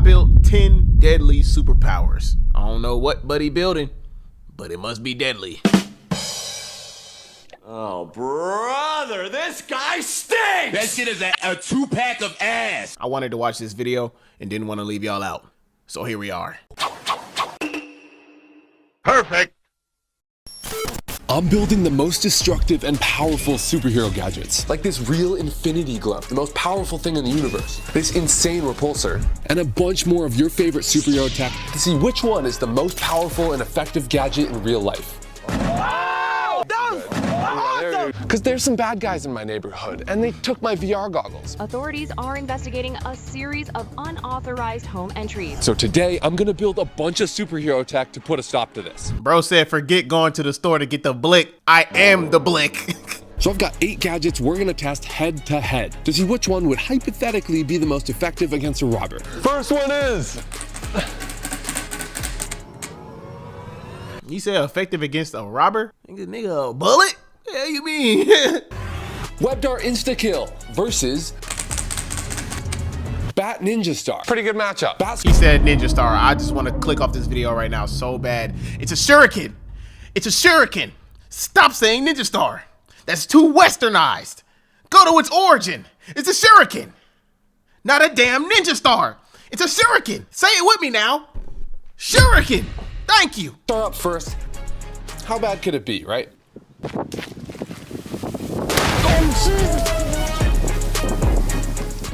built 10 deadly superpowers. I don't know what buddy building, but it must be deadly. Oh, brother, this guy stinks! That shit is a 2-pack of ass. I wanted to watch this video and didn't want to leave y'all out. So here we are. Perfect. I'm building the most destructive and powerful superhero gadgets, like this real infinity glove, the most powerful thing in the universe, this insane repulsor, and a bunch more of your favorite superhero tech to see which one is the most powerful and effective gadget in real life. Because there's some bad guys in my neighborhood, and they took my VR goggles. Authorities are investigating a series of unauthorized home entries. So today, I'm gonna build a bunch of superhero tech to put a stop to this. Bro said forget going to the store to get the blick. I am the blick. So I've got 8 gadgets we're gonna test head to head to see which one would hypothetically be the most effective against a robber. First one is... You said effective against a robber? Nigga, a bullet? Yeah, you mean? Web Dart Insta Kill versus Bat Ninja Star. Pretty good matchup. He said Ninja Star. I just want to click off this video right now so bad. It's a shuriken. It's a shuriken. Stop saying Ninja Star. That's too westernized. Go to its origin. It's a shuriken. Not a damn Ninja Star. It's a shuriken. Say it with me now. Shuriken. Thank you. Start up first. How bad could it be, right?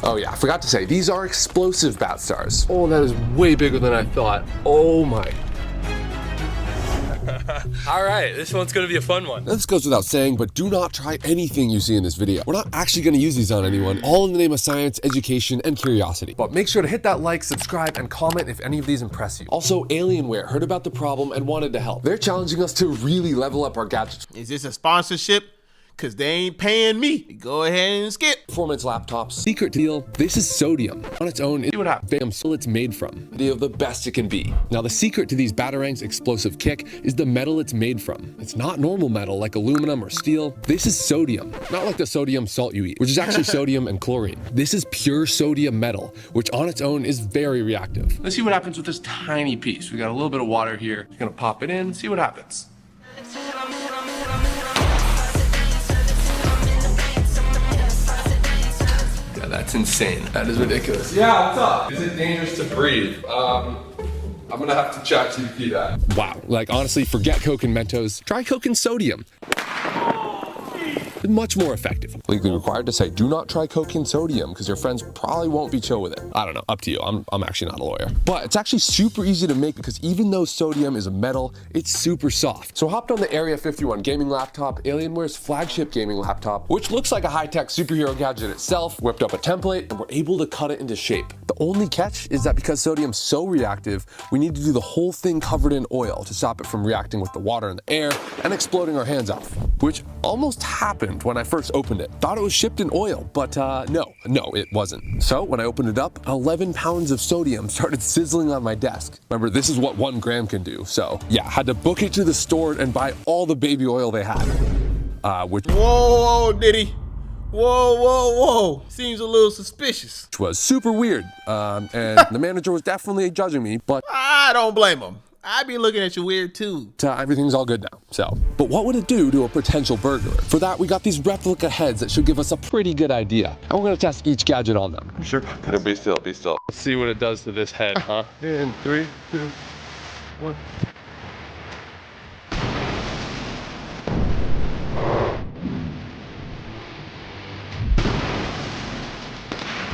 Oh yeah, I forgot to say, these are explosive bat stars. Oh, that is way bigger than I thought. Oh my. All right, this one's gonna be a fun one. This goes without saying, but do not try anything you see in this video. We're not actually gonna use these on anyone, all in the name of science, education, and curiosity. But make sure to hit that like, subscribe, and comment if any of these impress you. Also, Alienware heard about the problem and wanted to help. They're challenging us to really level up our gadgets. Is this a sponsorship? Cause they ain't paying me. Go ahead and skip. Performance laptops. Secret deal, this is sodium. On its own, see what happens. Bam, so it's made from. The best it can be. Now the secret to these Batarangs explosive kick is the metal it's made from. It's not normal metal like aluminum or steel. This is sodium. Not like the sodium salt you eat, which is actually sodium and chlorine. This is pure sodium metal, which on its own is very reactive. Let's see what happens with this tiny piece. We got a little bit of water here. We're gonna pop it in, see what happens. That's insane. That is ridiculous. Yeah, what's up? Is it dangerous to breathe? I'm gonna have to ChatGPT that. Wow, like honestly, forget Coke and Mentos. Try Coke and sodium. Much more effective. Legally required to say, do not try Coke and sodium because your friends probably won't be chill with it. I don't know, up to you. I'm actually not a lawyer. But it's actually super easy to make because even though sodium is a metal, it's super soft. So I hopped on the Area 51 gaming laptop, Alienware's flagship gaming laptop, which looks like a high-tech superhero gadget itself, whipped up a template, and we're able to cut it into shape. The only catch is that because sodium's so reactive, we need to do the whole thing covered in oil to stop it from reacting with the water and the air and exploding our hands off, which almost happened when I first opened it. Thought it was shipped in oil, but no, it wasn't. So when I opened it up, 11 pounds of sodium started sizzling on my desk. Remember, this is what 1 gram can do. So yeah, had to book it to the store and buy all the baby oil they had. Which whoa, Diddy. Whoa. Seems a little suspicious. Which was super weird. And the manager was definitely judging me, but I don't blame him. I'd be looking at you weird too. Everything's all good now, so. But what would it do to a potential burglar? For that, we got these replica heads that should give us a pretty good idea. And we're gonna test each gadget on them. Sure. Be still. Let's see what it does to this head, huh? In 3, 2, 1.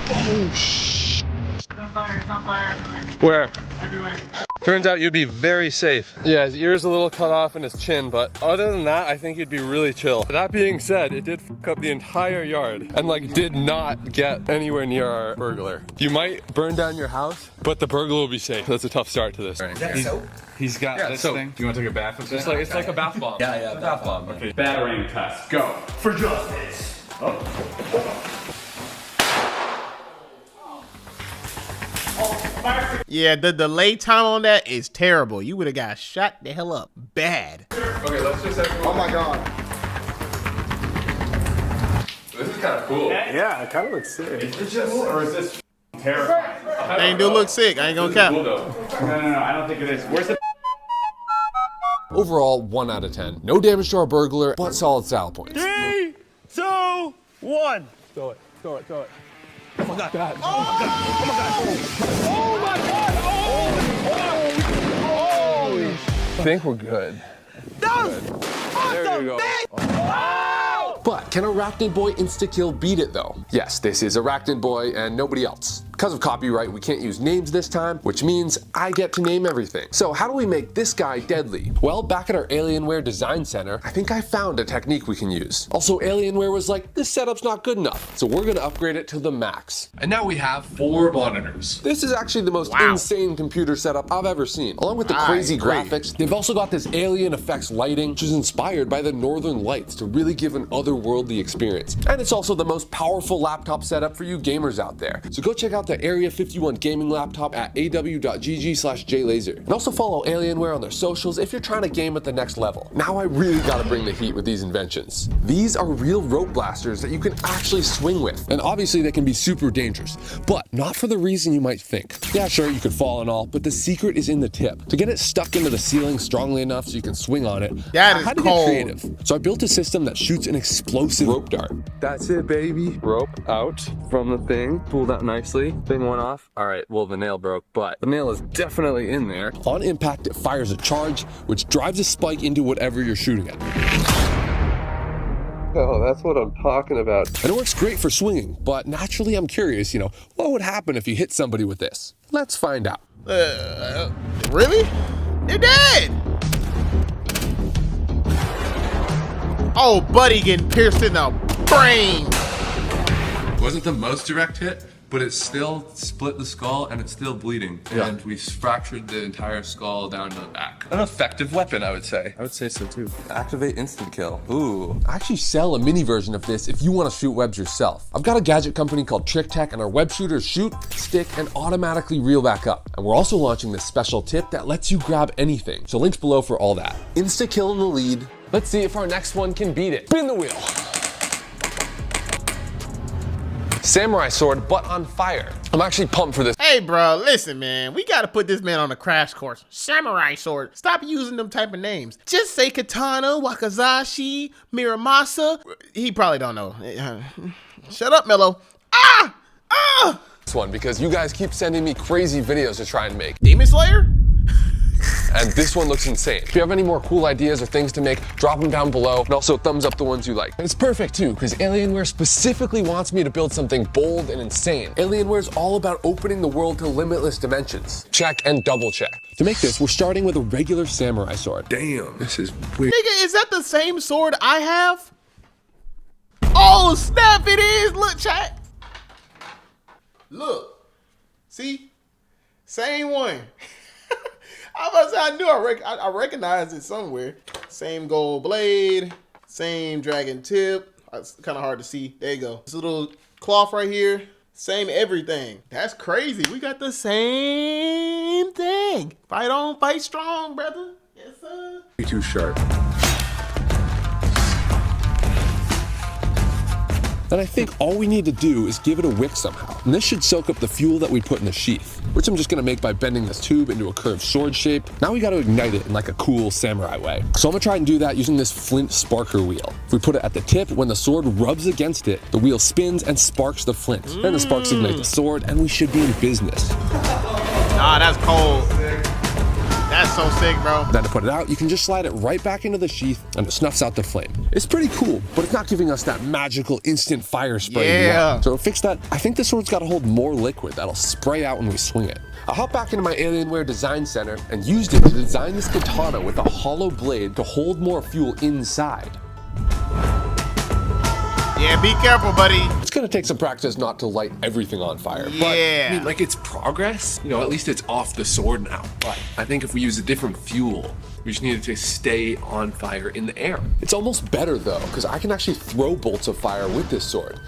Oh, shh. It's on fire. Where? Everywhere. Turns out you'd be very safe. Yeah, his ear's a little cut off and his chin, but other than that, I think you'd be really chill. That being said, it did fuck up the entire yard and like did not get anywhere near our burglar. You might burn down your house, but the burglar will be safe. That's a tough start to this. Is that soap? He's got this thing. Do you want to take a bath with this? It's like a bath bomb. Yeah, bath bomb. Okay. Batarang test. Go. For justice. Yeah, the delay time on that is terrible. You would have got shot the hell up. Bad. Okay, let's just have Oh my god. This is kind of cool. Yeah, it kind of looks sick. Is this just, or is this They ain't do look sick. I ain't gonna cap. No, I don't think it is. Where's the Overall, 1 out of 10. No damage to our burglar, but solid style points. 3, 2, 1. Throw it, throw it, throw it. I think we're good. There you go. But can Arachnid Boy insta-kill beat it though? Yes, this is Arachnid Boy and nobody else. Because of copyright, we can't use names this time, which means I get to name everything. So how do we make this guy deadly? Well, back at our Alienware Design Center, I think I found a technique we can use. Also, Alienware was like, this setup's not good enough. So we're gonna upgrade it to the max. And now we have 4 monitors. This is actually the most insane computer setup I've ever seen. Along with the crazy graphics, they've also got this alien effects lighting, which is inspired by the Northern Lights to really give an otherworldly experience. And it's also the most powerful laptop setup for you gamers out there. So go check out the Area 51 gaming laptop at aw.gg/jlaser. And also follow Alienware on their socials if you're trying to game at the next level. Now I really gotta bring the heat with these inventions. These are real rope blasters that you can actually swing with. And obviously they can be super dangerous, but not for the reason you might think. Yeah, sure, you could fall and all, but the secret is in the tip. To get it stuck into the ceiling strongly enough so you can swing on it, That I is had to cold. get creative. So I built a system that shoots an explosive rope dart. That's it, baby. Rope out from the thing. Pulled out nicely. Thing went off. All right, well, the nail broke, but the nail is definitely in there. On impact, it fires a charge, which drives a spike into whatever you're shooting at. Oh, that's what I'm talking about. And it works great for swinging, but naturally I'm curious, what would happen if you hit somebody with this? Let's find out. Really? They're dead. Oh, buddy getting pierced in the brain. It wasn't the most direct hit, but it still split the skull and it's still bleeding. Yeah. And we fractured the entire skull down to the back. An effective weapon, I would say. I would say so too. Activate instant kill. Ooh. I actually sell a mini version of this if you want to shoot webs yourself. I've got a gadget company called Trick Tech, and our web shooters shoot, stick, and automatically reel back up. And we're also launching this special tip that lets you grab anything. So links below for all that. Insta kill in the lead. Let's see if our next one can beat it. Spin the wheel. Samurai sword, but on fire. I'm actually pumped for this. Hey, bro, listen, man. We gotta put this man on a crash course. Samurai sword. Stop using them type of names. Just say katana, wakizashi, miramasa. He probably don't know. Shut up, Mello. This one, because you guys keep sending me crazy videos to try and make. Demon Slayer? And this one looks insane. If you have any more cool ideas or things to make, drop them down below. And also thumbs up the ones you like. And it's perfect too, because Alienware specifically wants me to build something bold and insane. Alienware is all about opening the world to limitless dimensions. Check and double check. To make this, we're starting with a regular samurai sword. Damn, this is weird. Nigga, is that the same sword I have? Oh, snap, it is. Look, chat. Look. See? Same one. I was about to say, I knew I recognized it somewhere. Same gold blade, same dragon tip. It's kind of hard to see. There you go. This little cloth right here, same everything. That's crazy. We got the same thing. Fight on, fight strong, brother. Yes, sir. You're too sharp. And I think all we need to do is give it a wick somehow. And this should soak up the fuel that we put in the sheath, which I'm just gonna make by bending this tube into a curved sword shape. Now we gotta ignite it in like a cool samurai way. So I'm gonna try and do that using this flint sparker wheel. If we put it at the tip, when the sword rubs against it, the wheel spins and sparks the flint. Then the sparks ignite the sword, and we should be in business. Nah, that's cold. That's so sick, bro. Then to put it out, you can just slide it right back into the sheath and it snuffs out the flame. It's pretty cool, but it's not giving us that magical instant fire spray. Yeah. So to fix that, I think the sword's gotta hold more liquid that'll spray out when we swing it. I hopped back into my Alienware Design Center and used it to design this katana with a hollow blade to hold more fuel inside. Yeah, be careful, buddy. It's gonna take some practice not to light everything on fire. Yeah. I mean, like, it's progress. At least it's off the sword now. But I think if we use a different fuel, we just need it to stay on fire in the air. It's almost better though, because I can actually throw bolts of fire with this sword.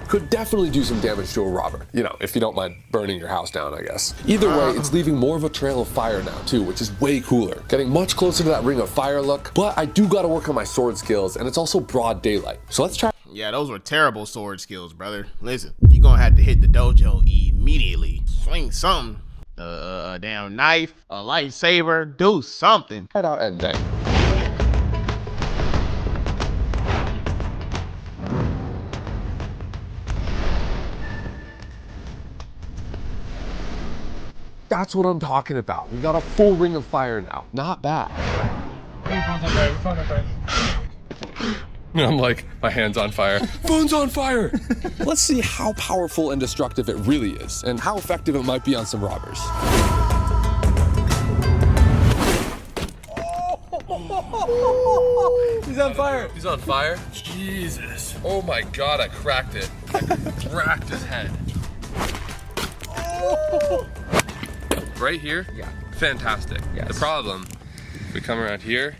Could definitely do some damage to a robber. If you don't mind burning your house down, I guess. Either way, it's leaving more of a trail of fire now too, which is way cooler. Getting much closer to that ring of fire look, but I do gotta work on my sword skills, and it's also broad daylight. So let's try. Yeah, those were terrible sword skills, brother. Listen, you gonna have to hit the dojo immediately. Swing something. A damn knife, a lightsaber, do something. Head out and day. That's what I'm talking about. We got a full ring of fire now. Not bad. I'm like, my hand's on fire. Phone's on fire! Let's see how powerful and destructive it really is, and how effective it might be on some robbers. He's on fire! He's on fire? Jesus. Oh my god, I cracked it. I cracked his head. Right here? Yeah. Fantastic. Yes. The problem, if we come around here,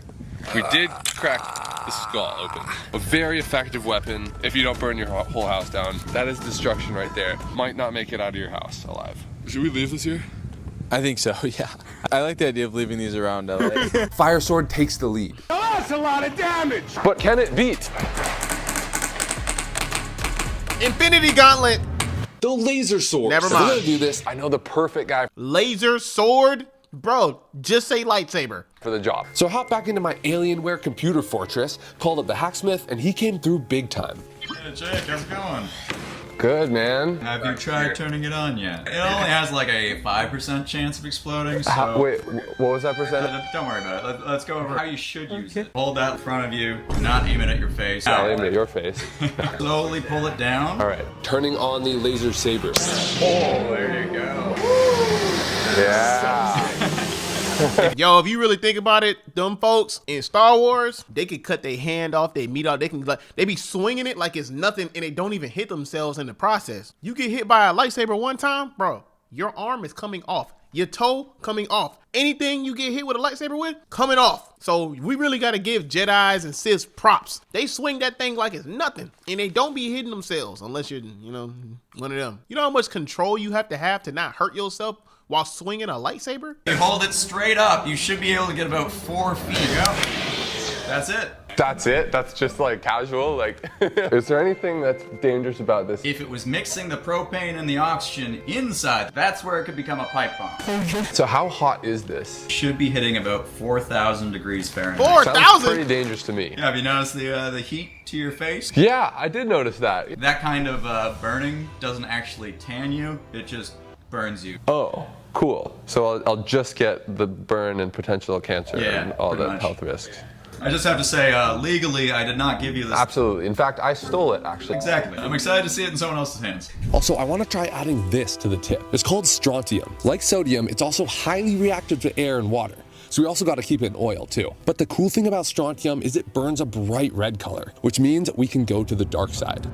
we did crack the skull open. A very effective weapon if you don't burn your whole house down. That is destruction right there. Might not make it out of your house alive. Should we leave this here? I think so, yeah. I like the idea of leaving these around LA. Fire Sword takes the lead. Oh, that's a lot of damage. But can it beat? Infinity Gauntlet. The laser sword. Never If we're mind. gonna do this, I know the perfect guy Laser sword? Bro, just say lightsaber. for the job. So I hopped back into my Alienware computer fortress, called up the hacksmith, and he came through big time. Hey, Jake, how's it going? Good, man. Have you tried turning it on yet? It only has like a 5% chance of exploding, so... Wait, what was that percentage? Don't worry about it. Let's go over how you should use it. Hold that in front of you. Do not aim it at your face. I'll aim at your face. Slowly pull it down. All right. Turning on the laser saber. Oh, there you go. Yeah. Yo, if you really think about it, them folks in Star Wars, they could cut their hand off, their meat off. They be swinging it like it's nothing, and they don't even hit themselves in the process. You get hit by a lightsaber one time, bro, your arm is coming off. Your toe coming off. Anything you get hit with a lightsaber with, coming off. So we really got to give Jedis and Siths props. They swing that thing like it's nothing, and they don't be hitting themselves unless you're, you know, one of them. You know how much control you have to not hurt yourself while swinging a lightsaber? You hold it straight up. You should be able to get about 4 feet. There you go. That's it. That's it? That's just like casual? Like, is there anything that's dangerous about this? If it was mixing the propane and the oxygen inside, that's where it could become a pipe bomb. So how hot is this? Should be hitting about 4,000 degrees Fahrenheit. 4,000? Sounds pretty dangerous to me. Yeah, have you noticed the heat to your face? Yeah, I did notice that. That kind of burning doesn't actually tan you, it just burns you. Oh, cool. So I'll just get the burn and potential cancer Yeah, and all pretty the much. health risks. I just have to say, legally, I did not give you this. Absolutely. In fact, I stole it, actually. Exactly. I'm excited to see it in someone else's hands. Also, I want to try adding this to the tip. It's called strontium. Like sodium, it's also highly reactive to air and water. So we also got to keep it in oil too. But the cool thing about strontium is it burns a bright red color, which means we can go to the dark side.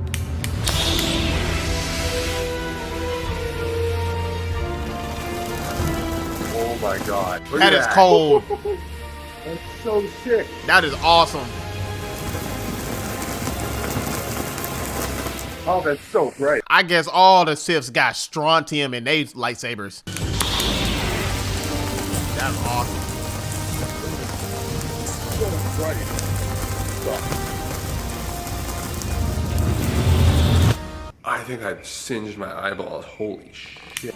Oh my god. That is cold. That's so sick. That is awesome. Oh, that's so bright. I guess all the Siths got strontium in their lightsabers. That's awesome. So bright. I think I singed my eyeballs. Holy shit.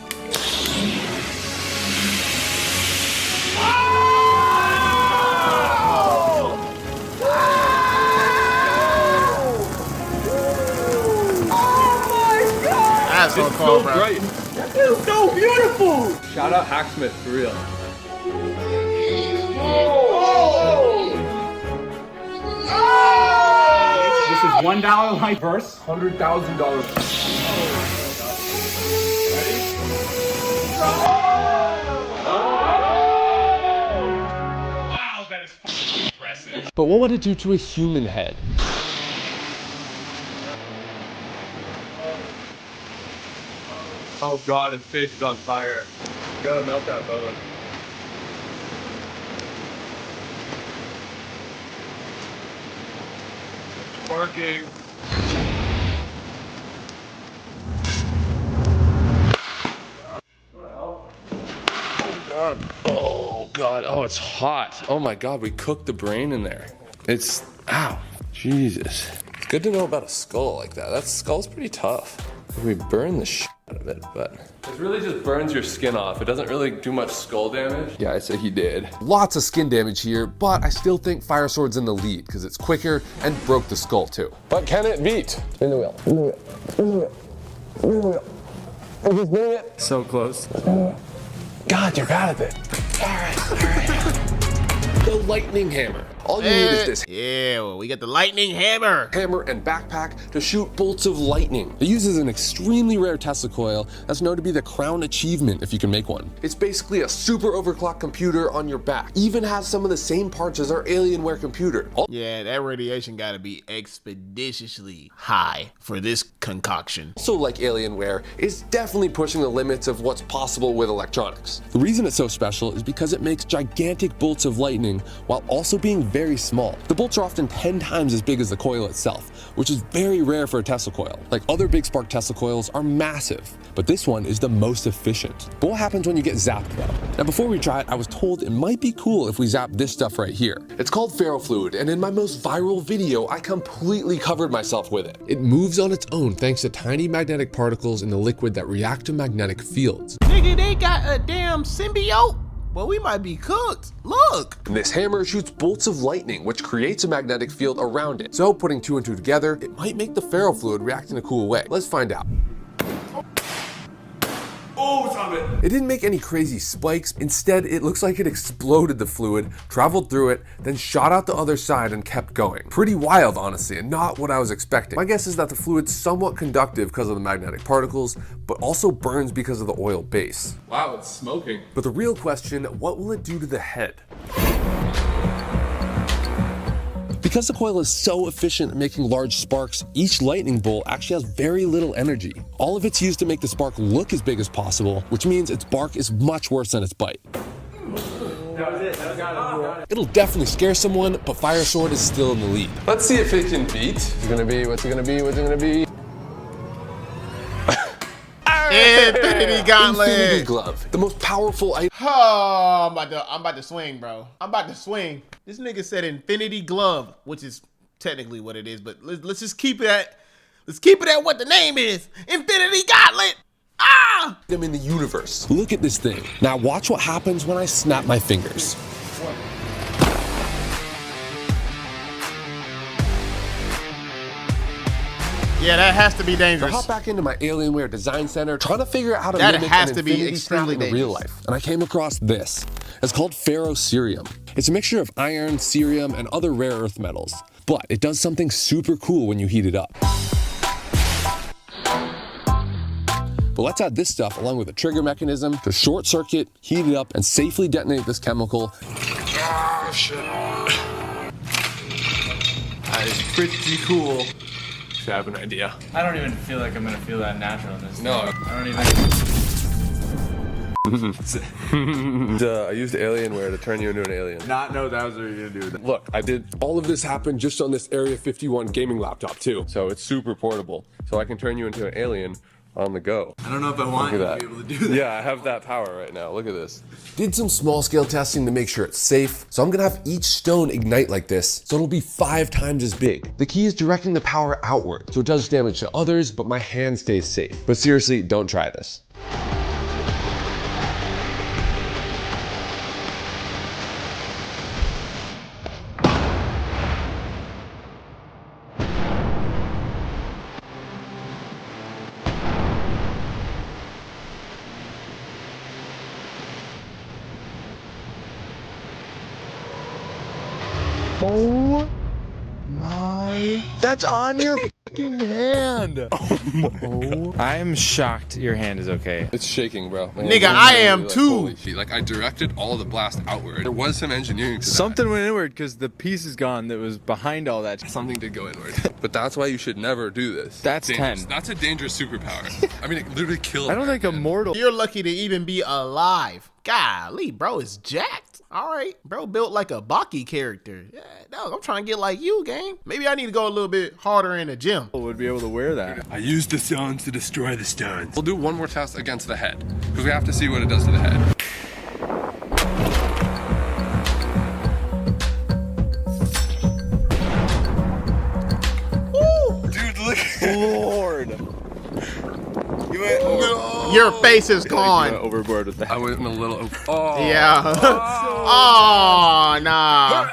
That's so cool, bro. Bright. That is so beautiful. Shout out Hacksmith for real. This is $1 light verse. $100,000. Wow, that is fucking impressive. But what would it do to a human head? Oh god, his face is on fire. You gotta melt that bone. Working. Oh god, oh it's hot. Oh my god, we cooked the brain in there. It's, ow, Jesus. It's good to know about a skull like that. That skull's pretty tough. We burn the shit out of it, but It really just burns your skin off. It doesn't really do much skull damage. Yeah, I'd say he did. Lots of skin damage here, but I still think Fire Sword's in the lead because it's quicker and broke the skull too. But can it beat? Spin the wheel, spin the wheel, spin the wheel, spin the wheel. Is he spinning it? so close. God, you're bad at it. All right. The lightning hammer. All you need is this Yeah, well, we got the lightning hammer. hammer and backpack to shoot bolts of lightning. It uses an extremely rare Tesla coil that's known to be the crown achievement if you can make one. It's basically a super overclocked computer on your back. Even has some of the same parts as our Alienware computer. Yeah, that radiation gotta be expeditiously high for this concoction. Also, like Alienware, is definitely pushing the limits of what's possible with electronics. The reason it's so special is because it makes gigantic bolts of lightning while also being very small. The bolts are often 10 times as big as the coil itself, which is very rare for a Tesla coil. Like other big spark Tesla coils are massive, but this one is the most efficient. But what happens when you get zapped though? Now before we try it, I was told it might be cool if we zap this stuff right here. It's called ferrofluid, and in my most viral video, I completely covered myself with it. It moves on its own thanks to tiny magnetic particles in the liquid that react to magnetic fields. Nigga, they got a damn symbiote? Well, we might be cooked. Look. And this hammer shoots bolts of lightning, which creates a magnetic field around it. So putting two and two together, it might make the ferrofluid react in a cool way. Let's find out. Oh, stop it. It didn't make any crazy spikes. Instead, it looks like it exploded the fluid, traveled through it, then shot out the other side and kept going. Pretty wild, honestly, and not what I was expecting. My guess is that the fluid's somewhat conductive because of the magnetic particles, but also burns because of the oil base. Wow, it's smoking. But the real question, what will it do to the head? Because the coil is so efficient at making large sparks, each lightning bolt actually has very little energy. All of it's used to make the spark look as big as possible, which means its bark is much worse than its bite. That was it. Got it. It'll definitely scare someone, but Fire Sword is still in the lead. Let's see if it can beat. What's it gonna be? What's it gonna be? What's it gonna be? Infinity Gauntlet. Infinity Glove, the most powerful item. Oh, I'm about to swing, bro. I'm about to swing. This nigga said Infinity Glove, which is technically what it is, but let's just keep it at what the name is. Infinity Gauntlet. Ah! Them in the universe. Look at this thing. Now watch what happens when I snap my fingers. Yeah, that has to be I dangerous. hop back into my Alienware design center, trying to figure out how to That mimic has an to be infinity snap extremely in real dangerous. life. And I came across this. It's called ferrocerium. It's a mixture of iron, cerium, and other rare earth metals. But it does something super cool when you heat it up. But let's add this stuff along with a trigger mechanism to short circuit, heat it up, and safely detonate this chemical. Oh, shit. That is pretty cool. I have an idea. I don't even feel like I'm gonna feel that natural in this. No. I don't even. I used Alienware to turn you into an alien. Not know that was what you're gonna do. Look, I did all of this happen just on this Area 51 gaming laptop too. So it's super portable. So I can turn you into an alien on the go. I don't know if I want you Look at to that. be able to do that. Yeah, I have that power right now. Look at this. Did some small scale testing to make sure it's safe. So I'm gonna have each stone ignite like this, so it'll be 5 times as big. The key is directing the power outward, so it does damage to others, but my hand stays safe. But seriously, don't try this. Oh my! That's on your fucking hand. I'm shocked your hand is okay. It's shaking, bro. My Nigga, hand's I literally am like, too. holy shit. Like I directed all the blast outward. There was some engineering to that. Something went inward because the piece is gone that was behind all that. Something did go inward. But that's why you should never do this. That's Dangerous. 10. That's a dangerous superpower. I mean, it literally killed. I don't think a man. mortal. You're lucky to even be alive. Golly, bro is jacked. All right, bro built like a Baki character. Yeah, no, I'm trying to get like you, gang. Maybe I need to go a little bit harder in the gym. would be able to wear that. I used the stones to destroy the stones. We'll do one more test against the head because we have to see what it does to the head. Dude, look. Lord. Your face is gone. Overboard with that. I went in a little. Oh. Yeah. Oh, nah.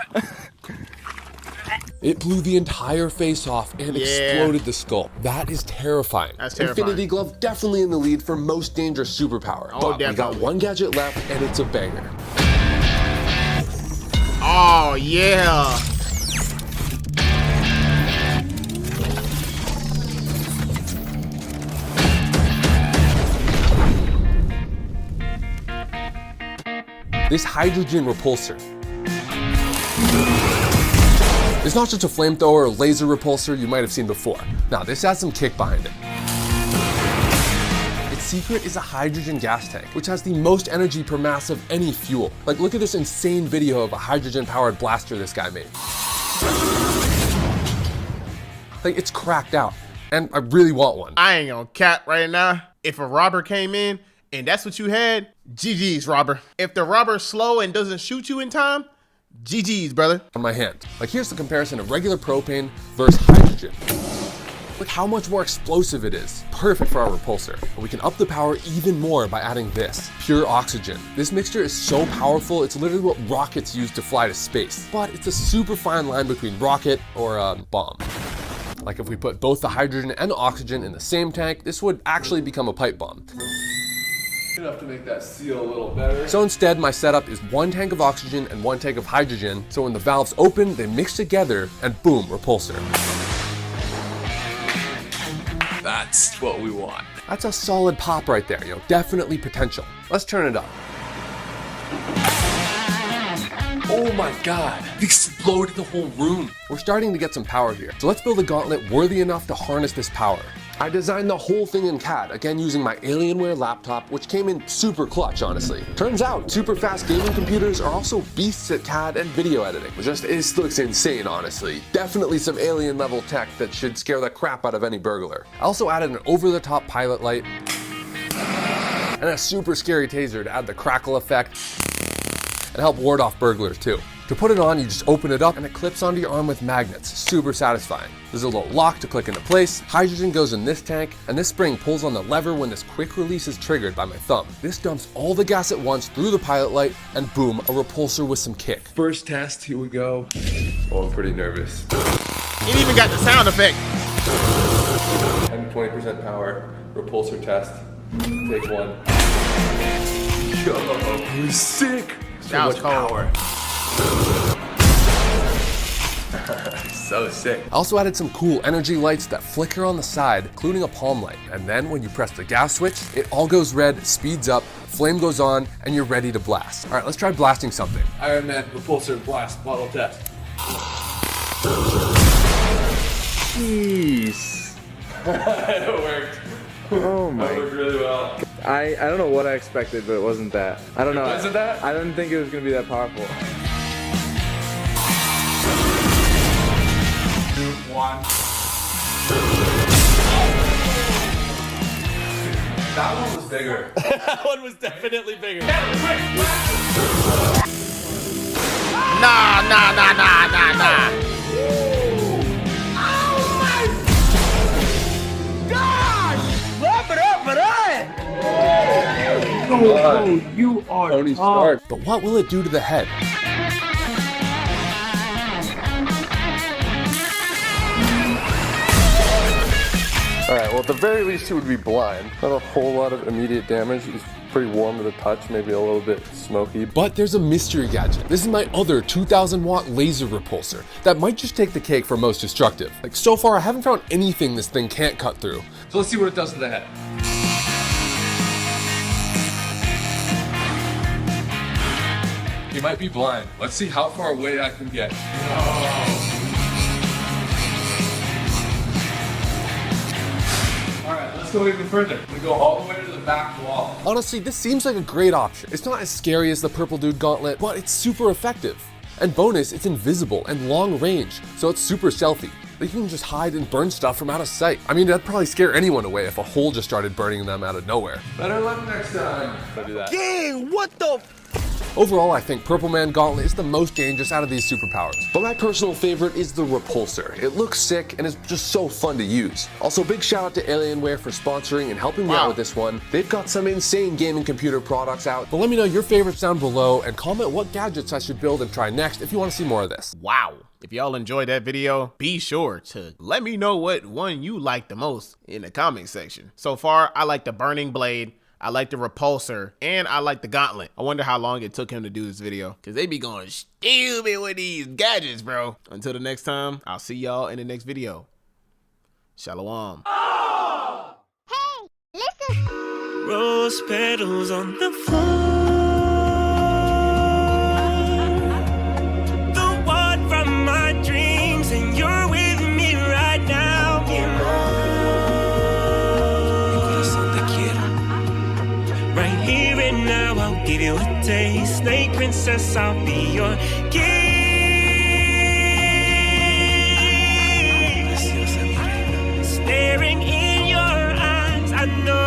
It blew the entire face off and exploded the skull. That is terrifying. That's terrifying. Infinity Glove definitely in the lead for most dangerous superpower. Oh, but we got one gadget left and it's a banger. Oh, yeah. This hydrogen repulsor. It's not just a flamethrower or laser repulsor you might have seen before. Now, this has some kick behind it. Its secret is a hydrogen gas tank, which has the most energy per mass of any fuel. Like, look at this insane video of a hydrogen-powered blaster this guy made. Like, it's cracked out, and I really want one. I ain't gonna cap right now. If a robber came in and that's what you had, GG's, robber. If the robber's slow and doesn't shoot you in time, GG's, brother. On my hand. Like, here's the comparison of regular propane versus hydrogen. Look how much more explosive it is. Perfect for our repulsor. But we can up the power even more by adding this, pure oxygen. This mixture is so powerful, it's literally what rockets use to fly to space. But it's a super fine line between rocket or a bomb. Like, if we put both the hydrogen and oxygen in the same tank, this would actually become a pipe bomb. Enough to make that seal a little better. So instead, my setup is one tank of oxygen and one tank of hydrogen, so when the valves open, they mix together, and boom, repulsor. That's what we want. That's a solid pop right there, definitely potential. Let's turn it up. Oh my god, it exploded the whole room. We're starting to get some power here, so let's build a gauntlet worthy enough to harness this power. I designed the whole thing in CAD, again using my Alienware laptop, which came in super clutch, honestly. Turns out, super fast gaming computers are also beasts at CAD and video editing. It looks insane, honestly. Definitely some alien level tech that should scare the crap out of any burglar. I also added an over-the-top pilot light and a super scary taser to add the crackle effect and help ward off burglars too. To put it on, you just open it up and it clips onto your arm with magnets. Super satisfying. There's a little lock to click into place, hydrogen goes in this tank, and this spring pulls on the lever when this quick release is triggered by my thumb. This dumps all the gas at once through the pilot light, and boom, a repulsor with some kick. First test, here we go. Oh, I'm pretty nervous. It even got the sound effect. 20% power, repulsor test. Take one. Yo, It was sick. That was cold. So sick. I also added some cool energy lights that flicker on the side, including a palm light. And then when you press the gas switch, it all goes red, speeds up, flame goes on, and you're ready to blast. All right, let's try blasting something. Iron Man repulsor blast bottle test. Jeez. it worked. Oh my. That worked really well. I don't know what I expected, but it wasn't that. I don't know. Wasn't that? I didn't think it was gonna be that powerful. 2, 1. That one was bigger. That one was definitely bigger. Nah. Oh, you are Tony tough. Stark. But what will it do to the head? All right, well, at the very least, he would be blind. Not a whole lot of immediate damage. He's pretty warm to the touch, maybe a little bit smoky. But there's a mystery gadget. This is my other 2,000 watt laser repulsor that might just take the cake for most destructive. Like, so far, I haven't found anything this thing can't cut through. So let's see what it does to the head. He might be blind. Let's see how far away I can get. All right, let's go even further. We go all the way to the back wall. Honestly, this seems like a great option. It's not as scary as the Purple Dude Gauntlet, but it's super effective. And bonus, it's invisible and long range, so it's super stealthy. You can just hide and burn stuff from out of sight. I mean, that'd probably scare anyone away if a hole just started burning them out of nowhere. Better luck next time. I'll do that. Dang, what the Overall, I think Purple Man Gauntlet is the most dangerous out of these superpowers. But my personal favorite is the Repulsor. It looks sick and is just so fun to use. Also, big shout out to Alienware for sponsoring and helping me out with this one. They've got some insane gaming computer products out. But let me know your favorites down below and comment what gadgets I should build and try next if you want to see more of this. Wow. If y'all enjoyed that video, be sure to let me know what one you like the most in the comment section. So far, I like the Burning Blade, I like the Repulsor, and I like the Gauntlet. I wonder how long it took him to do this video, because they be going stupid with these gadgets, bro. Until the next time, I'll see y'all in the next video. Shalom. Oh! Hey, listen. Rose petals on the floor. And you're with me right now. Right here and now, I'll give you a taste. Snake princess, I'll be your gift. Staring in your eyes, I know